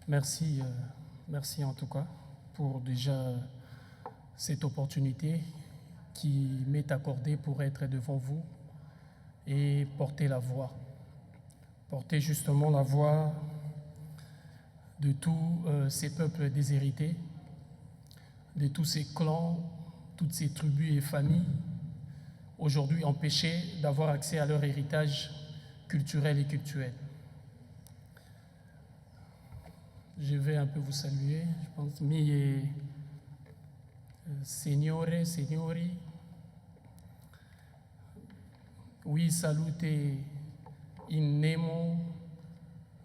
Merci, merci en tout cas pour déjà cette opportunité qui m'est accordée pour être devant vous et porter la voix. Porter justement la voix de tous ces peuples déshérités, de tous ces clans, toutes ces tribus et familles, aujourd'hui empêchés d'avoir accès à leur héritage culturel et cultuel. Je vais un peu vous saluer, je pense. Mie signore, signori, oui salute in nemo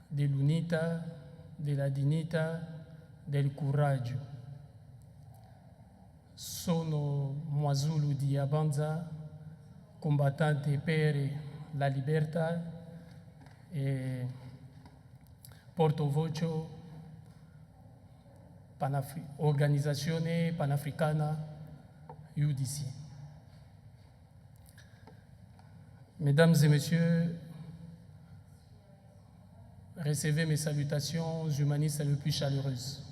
dell'unità, della dignità, del coraggio. Sono Mwazulu di Abanza, combattante per la libertà e portavoce Organizzazione Panafricana UDC. Mesdames et messieurs, recevez mes salutations humanistes les plus chaleureuses.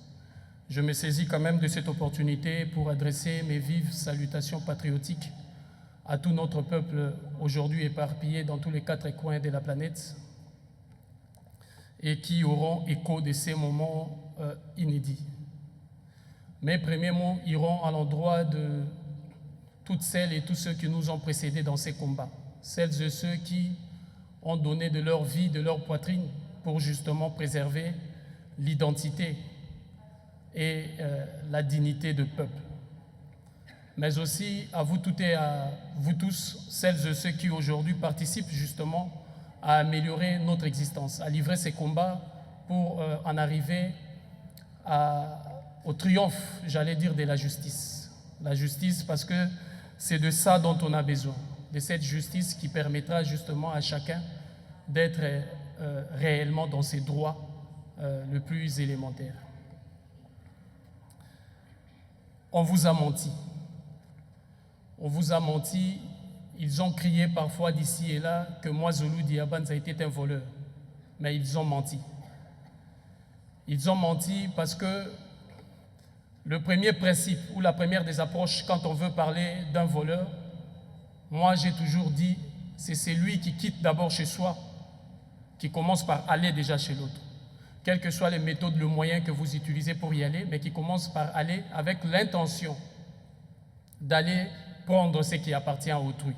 Je me saisis quand même de cette opportunité pour adresser mes vives salutations patriotiques à tout notre peuple aujourd'hui éparpillé dans tous les 4 coins de la planète et qui auront écho de ces moments inédits. Mes premiers mots iront à l'endroit de toutes celles et tous ceux qui nous ont précédés dans ces combats, celles et ceux qui ont donné de leur vie, de leur poitrine pour justement préserver l'identité et la dignité de peuple. Mais aussi à vous toutes et à vous tous, celles et ceux qui aujourd'hui participent justement à améliorer notre existence, à livrer ces combats pour en arriver au triomphe, j'allais dire, de la justice. La justice parce que c'est de ça dont on a besoin, de cette justice qui permettra justement à chacun d'être réellement dans ses droits le plus élémentaires. On vous a menti. On vous a menti. Ils ont crié parfois d'ici et là que Mwazulu di Abanza était un voleur. Mais ils ont menti. Ils ont menti parce que le premier principe ou la première des approches quand on veut parler d'un voleur, moi j'ai toujours dit, c'est celui qui quitte d'abord chez soi, qui commence par aller déjà chez l'autre. Quelles que soient les méthodes, le moyen que vous utilisez pour y aller, mais qui commence par aller avec l'intention d'aller prendre ce qui appartient à autrui.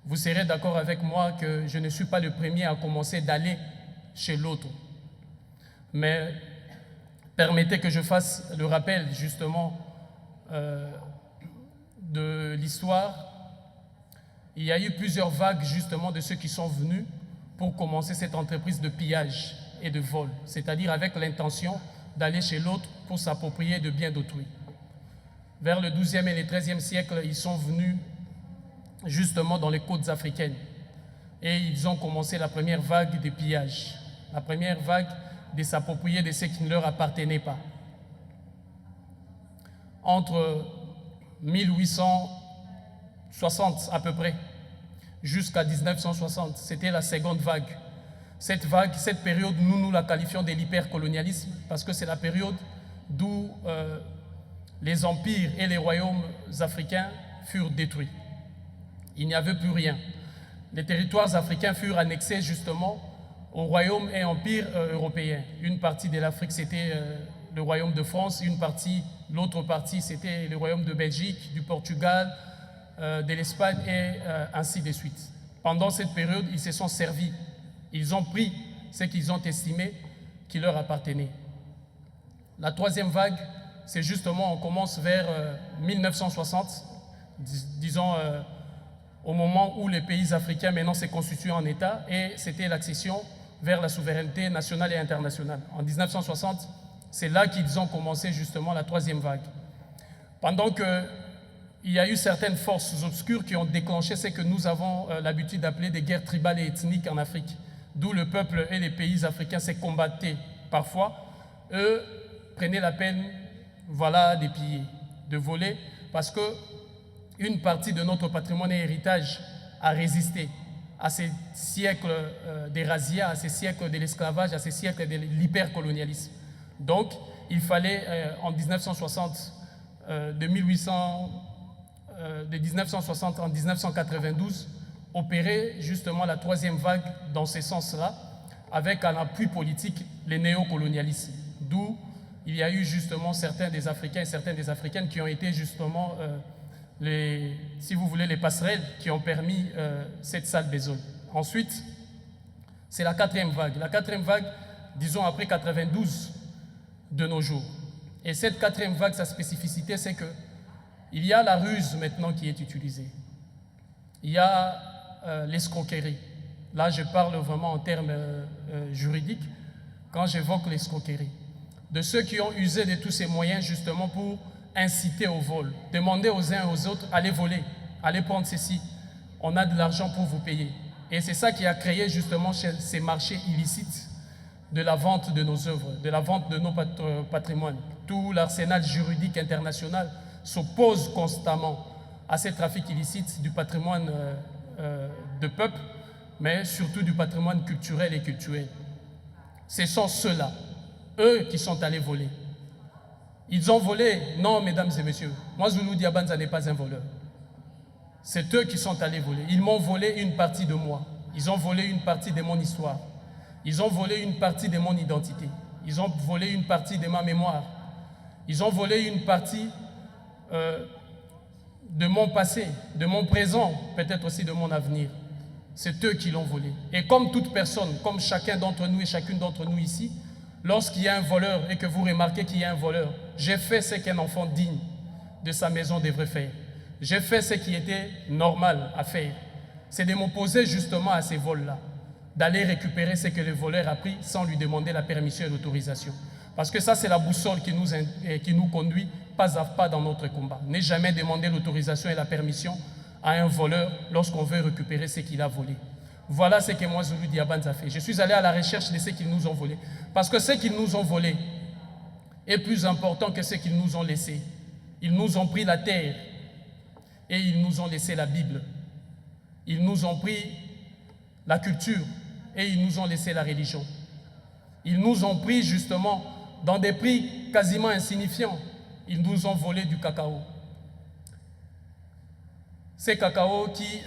Vous serez d'accord avec moi que je ne suis pas le premier à commencer d'aller chez l'autre. Mais permettez que je fasse le rappel justement de l'histoire. Il y a eu plusieurs vagues justement de ceux qui sont venus pour commencer cette entreprise de pillage et de vol, c'est-à-dire avec l'intention d'aller chez l'autre pour s'approprier de biens d'autrui. Vers le XIIe et le XIIIe siècle, ils sont venus justement dans les côtes africaines et ils ont commencé la première vague de pillage, la première vague de s'approprier de ce qui ne leur appartenait pas. Entre 1860 à peu près jusqu'à 1960, c'était la seconde vague. Cette vague, cette période, nous la qualifions de l'hypercolonialisme parce que c'est la période d'où les empires et les royaumes africains furent détruits. Il n'y avait plus rien. Les territoires africains furent annexés justement aux royaumes et empires européens. Une partie de l'Afrique, c'était le royaume de France, l'autre partie, c'était le royaume de Belgique, du Portugal, de l'Espagne et ainsi de suite. Pendant cette période, ils se sont servis. Ils ont pris ce qu'ils ont estimé qui leur appartenait. La troisième vague, c'est justement, on commence vers 1960, disons au moment où les pays africains maintenant se constituent en État, et c'était l'accession vers la souveraineté nationale et internationale. En 1960, c'est là qu'ils ont commencé justement la troisième vague. Pendant qu'il y a eu certaines forces obscures qui ont déclenché ce que nous avons l'habitude d'appeler des guerres tribales et ethniques en Afrique, d'où le peuple et les pays africains se combattaient parfois, eux prenaient la peine, voilà, de piller, de voler, parce que une partie de notre patrimoine et héritage a résisté à ces siècles des razzias, à ces siècles de l'esclavage, à ces siècles de l'hypercolonialisme. Donc, il fallait en 1960, de 1960 en 1992, opérer justement la troisième vague dans ce sens-là, avec un appui politique, les néocolonialismes. D'où il y a eu justement certains des Africains et certaines des Africaines qui ont été justement, si vous voulez, les passerelles qui ont permis cette sale besogne. Ensuite, c'est la quatrième vague. La quatrième vague, disons après 92 de nos jours. Et cette quatrième vague, sa spécificité, c'est qu'il y a la ruse maintenant qui est utilisée. Il y a l'escroquerie. Là, je parle vraiment en termes juridiques quand j'évoque l'escroquerie. De ceux qui ont usé de tous ces moyens justement pour inciter au vol. Demander aux uns et aux autres, allez voler, allez prendre ceci, on a de l'argent pour vous payer. Et c'est ça qui a créé justement ces marchés illicites de la vente de nos œuvres, de la vente de nos patrimoines. Tout l'arsenal juridique international s'oppose constamment à ces trafics illicites du patrimoine de peuple, mais surtout du patrimoine culturel et cultuel. Ce sont ceux-là, eux qui sont allés voler. Ils ont volé? Non, mesdames et messieurs. Moi, Zulu Diabanza n'est pas un voleur. C'est eux qui sont allés voler. Ils m'ont volé une partie de moi. Ils ont volé une partie de mon histoire. Ils ont volé une partie de mon identité. Ils ont volé une partie de ma mémoire. Ils ont volé une partie de mon passé, de mon présent, peut-être aussi de mon avenir. C'est eux qui l'ont volé. Et comme toute personne, comme chacun d'entre nous et chacune d'entre nous ici, lorsqu'il y a un voleur et que vous remarquez qu'il y a un voleur, j'ai fait ce qu'un enfant digne de sa maison devrait faire. J'ai fait ce qui était normal à faire. C'est de m'opposer justement à ces vols-là, d'aller récupérer ce que le voleur a pris sans lui demander la permission et l'autorisation. Parce que ça, c'est la boussole qui nous conduit pas à pas dans notre combat. Ne jamais demander l'autorisation et la permission à un voleur lorsqu'on veut récupérer ce qu'il a volé. Voilà ce que moi, Zulu Diabanza a fait. Je suis allé à la recherche de ce qu'ils nous ont volé. Parce que ce qu'ils nous ont volé est plus important que ce qu'ils nous ont laissé. Ils nous ont pris la terre et ils nous ont laissé la Bible. Ils nous ont pris la culture et ils nous ont laissé la religion. Ils nous ont pris justement dans des prix quasiment insignifiants. Ils nous ont volé du cacao. C'est cacao qui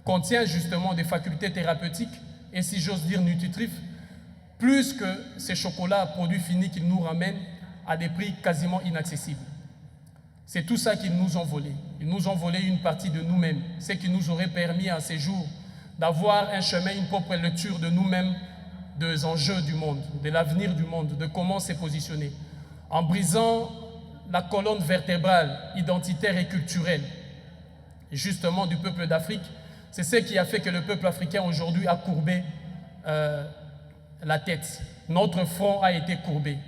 contient justement des facultés thérapeutiques et, si j'ose dire, nutritifs, plus que ces chocolats produits finis qu'ils nous ramènent à des prix quasiment inaccessibles. C'est tout ça qu'ils nous ont volé. Ils nous ont volé une partie de nous-mêmes, ce qui nous aurait permis à ces jours d'avoir un chemin, une propre lecture de nous-mêmes, des enjeux du monde, de l'avenir du monde, de comment se positionner. En brisant la colonne vertébrale identitaire et culturelle, justement du peuple d'Afrique, c'est ce qui a fait que le peuple africain aujourd'hui a courbé la tête. Notre front a été courbé.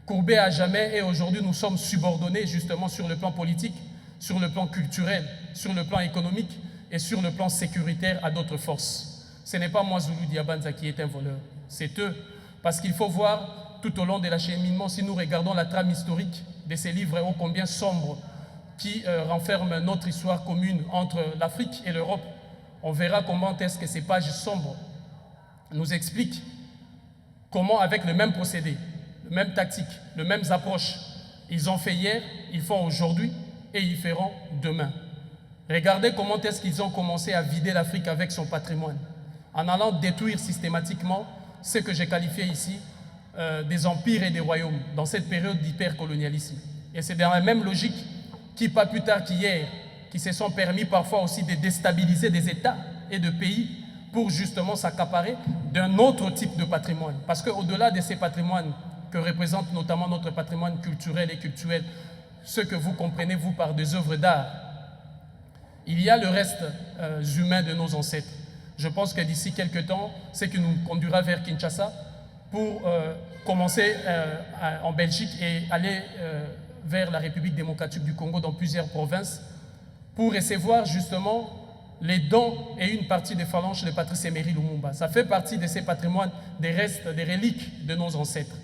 Courbé à jamais, et aujourd'hui nous sommes subordonnés justement sur le plan politique, sur le plan culturel, sur le plan économique et sur le plan sécuritaire à d'autres forces. Ce n'est pas moi, Zulu Diabanza, qui est un voleur, c'est eux. Parce qu'il faut voir tout au long de l'acheminement, si nous regardons la trame historique de ces livres ô combien sombres qui renferment notre histoire commune entre l'Afrique et l'Europe, on verra comment est-ce que ces pages sombres nous expliquent comment, avec le même procédé, le même tactique, les mêmes approches, ils ont fait hier, ils font aujourd'hui et ils feront demain. Regardez comment est-ce qu'ils ont commencé à vider l'Afrique avec son patrimoine, en allant détruire systématiquement ce que j'ai qualifié ici des empires et des royaumes dans cette période d'hypercolonialisme. Et c'est dans la même logique qui, pas plus tard qu'hier, qui se sont permis parfois aussi de déstabiliser des États et de pays pour justement s'accaparer d'un autre type de patrimoine. Parce qu'au-delà de ces patrimoines que représente notamment notre patrimoine culturel et cultuel, ce que vous comprenez, vous, par des œuvres d'art, il y a le reste humain de nos ancêtres. Je pense que d'ici quelques temps, ce qui nous conduira vers Kinshasa pour commencer en Belgique et aller vers la République démocratique du Congo dans plusieurs provinces pour recevoir justement les dons et une partie des phalanges de Patrice Emery Lumumba. Ça fait partie de ces patrimoines, des restes, des reliques de nos ancêtres.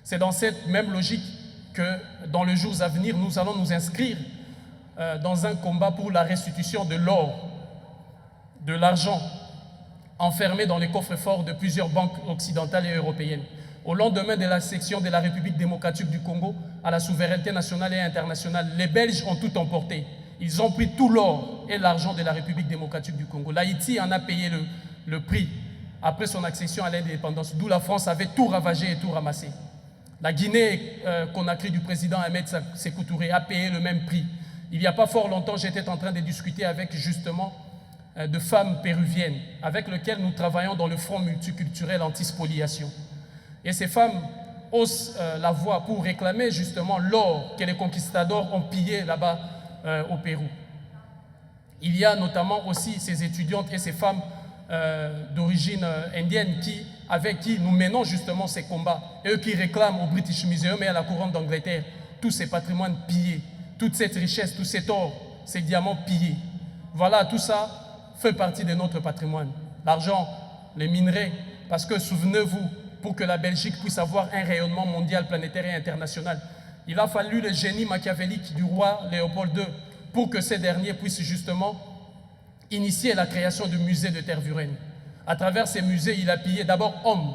C'est dans cette même logique que dans les jours à venir, nous allons nous inscrire dans un combat pour la restitution de l'or, de l'argent enfermé dans les coffres forts de plusieurs banques occidentales et européennes. Au lendemain de la section de la République démocratique du Congo à la souveraineté nationale et internationale, les Belges ont tout emporté. Ils ont pris tout l'or et l'argent de la République démocratique du Congo. L'Haïti en a payé le prix après son accession à l'indépendance, d'où la France avait tout ravagé et tout ramassé. La Guinée-Conakry du président Ahmed Sékou Touré a payé le même prix. Il n'y a pas fort longtemps, j'étais en train de discuter avec justement de femmes péruviennes avec lesquelles nous travaillons dans le Front multiculturel anti-spoliation. Et ces femmes haussent la voix pour réclamer justement l'or que les conquistadors ont pillé là-bas au Pérou. Il y a notamment aussi ces étudiantes et ces femmes d'origine indienne avec qui nous menons justement ces combats. Et eux qui réclament au British Museum et à la couronne d'Angleterre tous ces patrimoines pillés, toute cette richesse, tout cet or, ces diamants pillés. Voilà, tout ça fait partie de notre patrimoine. L'argent, les minerais, parce que souvenez-vous, pour que la Belgique puisse avoir un rayonnement mondial, planétaire et international, il a fallu le génie machiavélique du roi Léopold II pour que ces derniers puissent justement initier la création du musée de Tervuren. À travers ces musées, il a pillé d'abord hommes.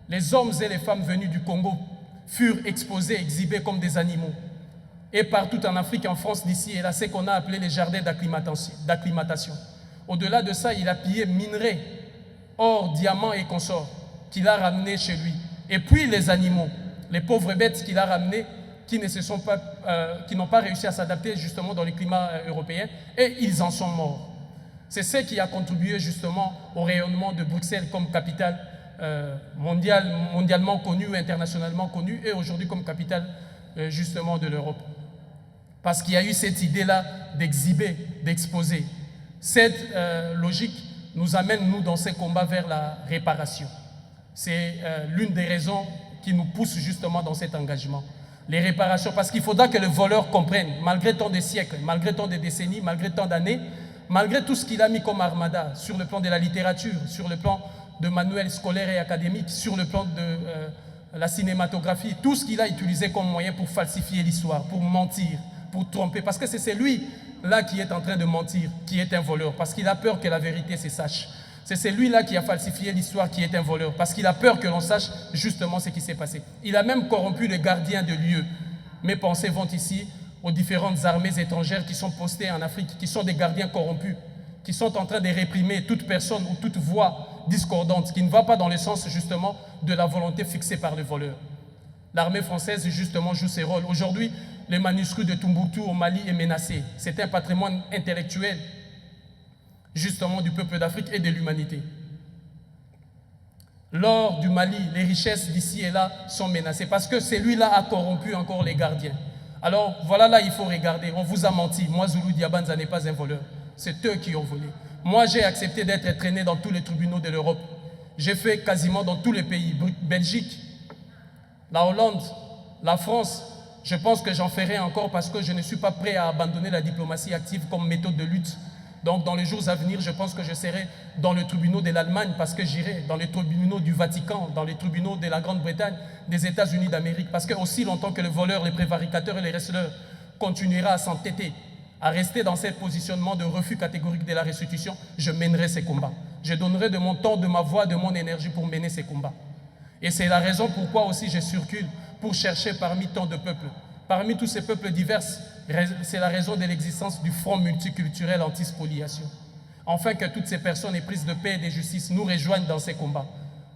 Les hommes et les femmes venus du Congo furent exposés, exhibés comme des animaux. Et partout en Afrique, en France, d'ici et là, c'est qu'on a appelé les jardins d'acclimatation. Au-delà de ça, il a pillé minerais, or, diamants et consorts, qu'il a ramenés chez lui. Et puis les animaux, les pauvres bêtes qu'il a ramenés, qui n'ont pas réussi à s'adapter justement dans le climat européen, et ils en sont morts. C'est ce qui a contribué justement au rayonnement de Bruxelles comme capitale mondialement connue, internationalement connue, et aujourd'hui comme capitale justement de l'Europe. Parce qu'il y a eu cette idée-là d'exhiber, d'exposer. Cette logique nous amène, nous, dans ces combats vers la réparation. C'est l'une des raisons qui nous pousse justement dans cet engagement. Les réparations, parce qu'il faudra que le voleur comprenne, malgré tant de siècles, malgré tant de décennies, malgré tant d'années, malgré tout ce qu'il a mis comme armada sur le plan de la littérature, sur le plan de manuels scolaires et académiques, sur le plan de la cinématographie, tout ce qu'il a utilisé comme moyen pour falsifier l'histoire, pour mentir, pour tromper, parce que c'est celui-là qui est en train de mentir, qui est un voleur, parce qu'il a peur que la vérité se sache. C'est celui-là qui a falsifié l'histoire qui est un voleur, parce qu'il a peur que l'on sache justement ce qui s'est passé. Il a même corrompu les gardiens de lieux. Mes pensées vont ici aux différentes armées étrangères qui sont postées en Afrique, qui sont des gardiens corrompus, qui sont en train de réprimer toute personne ou toute voix discordante, qui ne va pas dans le sens justement de la volonté fixée par le voleur. L'armée française justement joue ses rôles. Aujourd'hui, le manuscrit de Tombouctou au Mali est menacé. C'est un patrimoine intellectuel justement du peuple d'Afrique et de l'humanité. L'or du Mali, les richesses d'ici et là sont menacées parce que celui-là a corrompu encore les gardiens. Alors voilà, là il faut regarder, on vous a menti. Moi, Zulu Diabanza n'est pas un voleur, c'est eux qui ont volé. Moi, j'ai accepté d'être traîné dans tous les tribunaux de l'Europe. J'ai fait quasiment dans tous les pays, Belgique, la Hollande, la France. Je pense que j'en ferai encore parce que je ne suis pas prêt à abandonner la diplomatie active comme méthode de lutte. Donc, dans les jours à venir, je pense que je serai dans les tribunaux de l'Allemagne parce que j'irai dans les tribunaux du Vatican, dans les tribunaux de la Grande-Bretagne, des États-Unis d'Amérique. Parce que aussi longtemps que le voleur, les prévaricateurs et les receleurs continuera à s'entêter, à rester dans ce positionnement de refus catégorique de la restitution, je mènerai ces combats. Je donnerai de mon temps, de ma voix, de mon énergie pour mener ces combats. Et c'est la raison pourquoi aussi je circule pour chercher parmi tant de peuples. Parmi tous ces peuples divers, c'est la raison de l'existence du Front multiculturel anti-spoliation. Enfin, que toutes ces personnes éprises de paix et de justice nous rejoignent dans ces combats.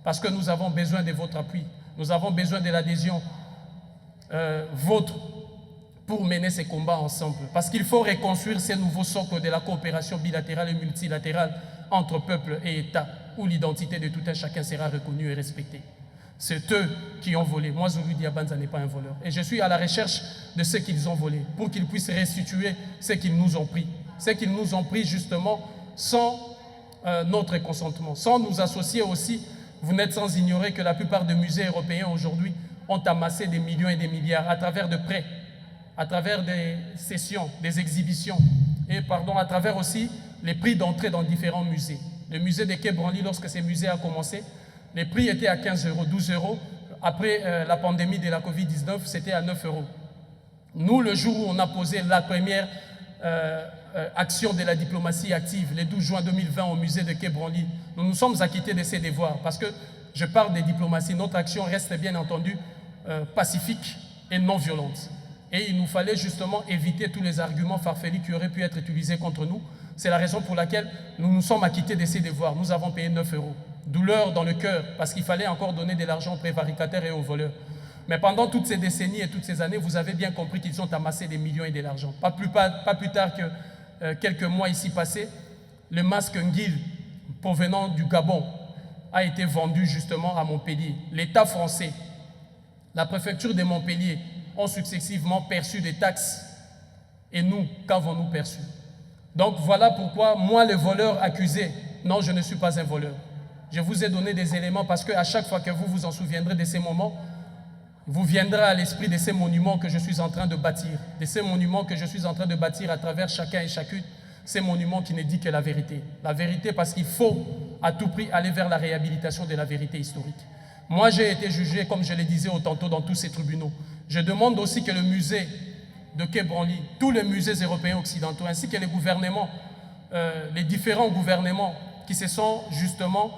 Parce que nous avons besoin de votre appui. Nous avons besoin de l'adhésion vôtre pour mener ces combats ensemble. Parce qu'il faut reconstruire ces nouveaux socles de la coopération bilatérale et multilatérale entre peuples et États, où l'identité de tout un chacun sera reconnue et respectée. C'est eux qui ont volé. Moi, Zulu Diabanza n'est pas un voleur. Et je suis à la recherche de ce qu'ils ont volé, pour qu'ils puissent restituer ce qu'ils nous ont pris. Ce qu'ils nous ont pris justement sans notre consentement. Sans nous associer aussi, vous n'êtes sans ignorer que la plupart des musées européens aujourd'hui ont amassé des millions et des milliards à travers de prêts, à travers des sessions, des exhibitions, et à travers aussi les prix d'entrée dans différents musées. Le musée de Quai Branly, lorsque ce musée a commencé, les prix étaient à 15 euros, 12 euros. Après la pandémie de la Covid-19, c'était à 9 euros. Nous, le jour où on a posé la première action de la diplomatie active, le 12 juin 2020 au musée de Quai Branly, nous nous sommes acquittés de ces devoirs parce que Je parle des diplomaties. Notre action reste bien entendu pacifique et non violente. Et il nous fallait justement éviter tous les arguments farfelus qui auraient pu être utilisés contre nous. C'est la raison pour laquelle nous nous sommes acquittés de ces devoirs. Nous avons payé 9 €. Douleur dans le cœur, parce qu'il fallait encore donner de l'argent aux prévaricateurs et aux voleurs. Mais pendant toutes ces décennies et toutes ces années, vous avez bien compris qu'ils ont amassé des millions et de l'argent. Pas plus tard que quelques mois ici passés, le masque Nguil, provenant du Gabon, a été vendu justement à Montpellier. L'État français, la préfecture de Montpellier ont successivement perçu des taxes. Et nous, qu'avons-nous perçu? Donc voilà pourquoi, moi, le voleur accusé, non, je ne suis pas un voleur. Je vous ai donné des éléments parce qu'à chaque fois que vous vous en souviendrez de ces moments, vous viendrez à l'esprit de ces monuments que je suis en train de bâtir, de ces monuments que je suis en train de bâtir à travers chacun et chacune, ces monuments qui ne disent que la vérité. La vérité parce qu'il faut à tout prix aller vers la réhabilitation de la vérité historique. Moi, j'ai été jugé, comme je le disais tantôt, dans tous ces tribunaux. Je demande aussi que le musée de Quai Branly, tous les musées européens occidentaux, ainsi que les gouvernements, les différents gouvernements qui se sont justement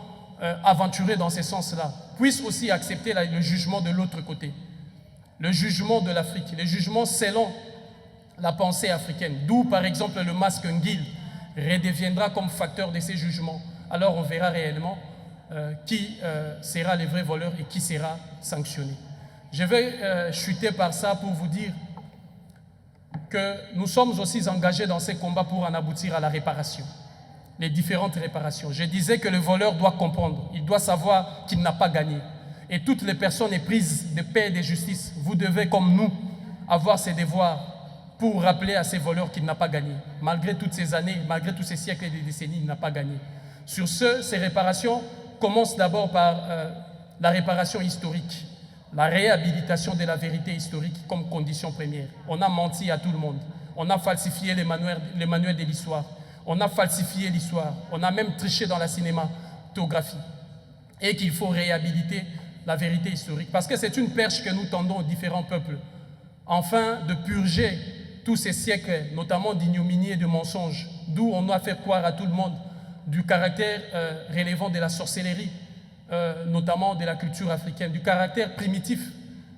aventurés dans ce sens-là, puissent aussi accepter le jugement de l'autre côté, le jugement de l'Afrique, le jugement selon la pensée africaine, d'où par exemple le masque Nguil redeviendra comme facteur de ces jugements. Alors on verra réellement qui sera le vrai voleur et qui sera sanctionné. Je vais chuter par ça pour vous dire que nous sommes aussi engagés dans ces combats pour en aboutir à la réparation, les différentes réparations. Je disais que le voleur doit comprendre, il doit savoir qu'il n'a pas gagné. Et toutes les personnes éprises de paix et de justice, vous devez, comme nous, avoir ces devoirs pour rappeler à ces voleurs qu'il n'a pas gagné. Malgré toutes ces années, malgré tous ces siècles et des décennies, il n'a pas gagné. Sur ce, ces réparations commencent d'abord par la réparation historique, la réhabilitation de la vérité historique comme condition première. On a menti à tout le monde. On a falsifié les manuels de l'histoire. On a falsifié l'histoire. On a même triché dans la cinématographie. Et qu'il faut réhabiliter la vérité historique. Parce que c'est une perche que nous tendons aux différents peuples. Enfin, de purger tous ces siècles, notamment d'ignominie et de mensonges, d'où on a fait croire à tout le monde du caractère relevant de la sorcellerie, notamment de la culture africaine, du caractère primitif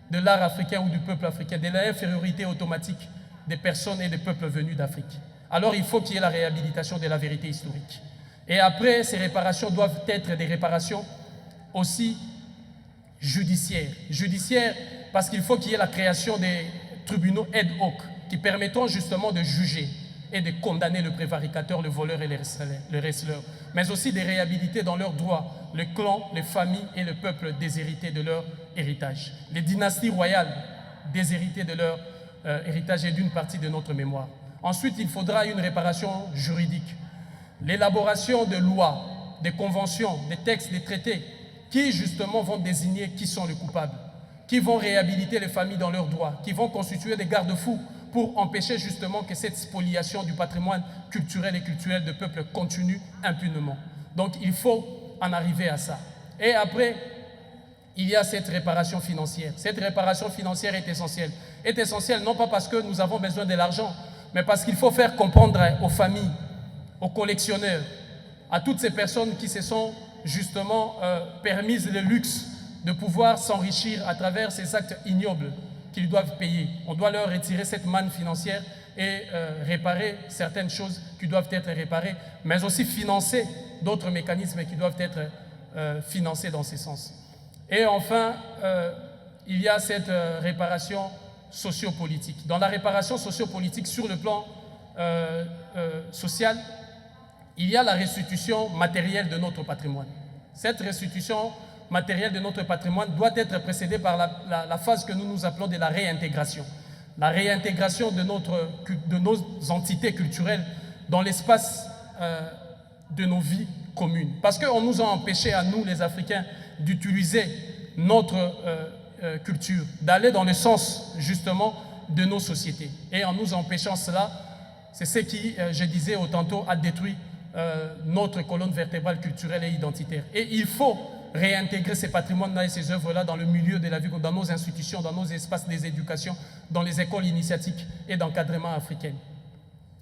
de l'art africain ou du peuple africain, de l'infériorité automatique des personnes et des peuples venus d'Afrique. Alors il faut qu'il y ait la réhabilitation de la vérité historique. Et après, ces réparations doivent être des réparations aussi judiciaires. Judiciaires parce qu'il faut qu'il y ait la création des tribunaux ad hoc qui permettront justement de juger et de condamner le prévaricateur, le voleur et le receleur, mais aussi de réhabiliter dans leurs droits les clans, les familles et le peuple déshérités de leur héritage. Les dynasties royales déshéritées de leur héritage et d'une partie de notre mémoire. Ensuite, il faudra une réparation juridique, l'élaboration de lois, des conventions, des textes, des traités qui justement vont désigner qui sont les coupables, qui vont réhabiliter les familles dans leurs droits, qui vont constituer des garde-fous pour empêcher justement que cette spoliation du patrimoine culturel et culturel de peuple continue impunément. Donc il faut en arriver à ça. Et après, il y a cette réparation financière. Cette réparation financière est essentielle. Est essentielle non pas parce que nous avons besoin de l'argent, mais parce qu'il faut faire comprendre aux familles, aux collectionneurs, à toutes ces personnes qui se sont justement permises le luxe de pouvoir s'enrichir à travers ces actes ignobles qu'ils doivent payer. On doit leur retirer cette manne financière et réparer certaines choses qui doivent être réparées, mais aussi financer d'autres mécanismes qui doivent être financés dans ce sens. Et enfin, il y a cette réparation sociopolitique. Dans la réparation sociopolitique, sur le plan social, il y a la restitution matérielle de notre patrimoine. Cette restitution matérielle de notre patrimoine doit être précédée par la phase que nous appelons de la réintégration. La réintégration de nos entités culturelles dans l'espace de nos vies communes. Parce qu'on nous a empêchés, à nous les Africains, d'utiliser notre culture, d'aller dans le sens justement de nos sociétés. Et en nous empêchant cela, c'est ce qui, je disais tantôt, a détruit notre colonne vertébrale culturelle et identitaire. Et il faut réintégrer ces patrimoines-là et ces œuvres-là dans le milieu de la vie, dans nos institutions, dans nos espaces d'éducation, dans les écoles initiatiques et d'encadrement africaines.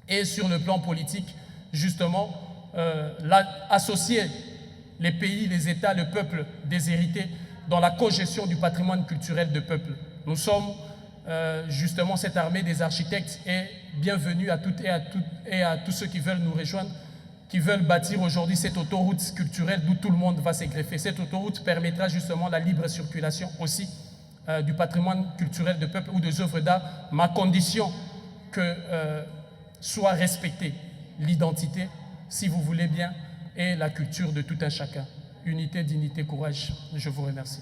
Et sur le plan politique, justement, associer les pays, les États, le peuple déshérité dans la cogestion du patrimoine culturel de peuple. Nous sommes justement cette armée des architectes et bienvenue à toutes et à tous ceux qui veulent nous rejoindre, qui veulent bâtir aujourd'hui cette autoroute culturelle d'où tout le monde va s'égreffer. Cette autoroute permettra justement la libre circulation aussi du patrimoine culturel de peuple ou des œuvres d'art, ma condition que soit respectée l'identité, si vous voulez bien, et la culture de tout un chacun. Unité, dignité, courage. Je vous remercie.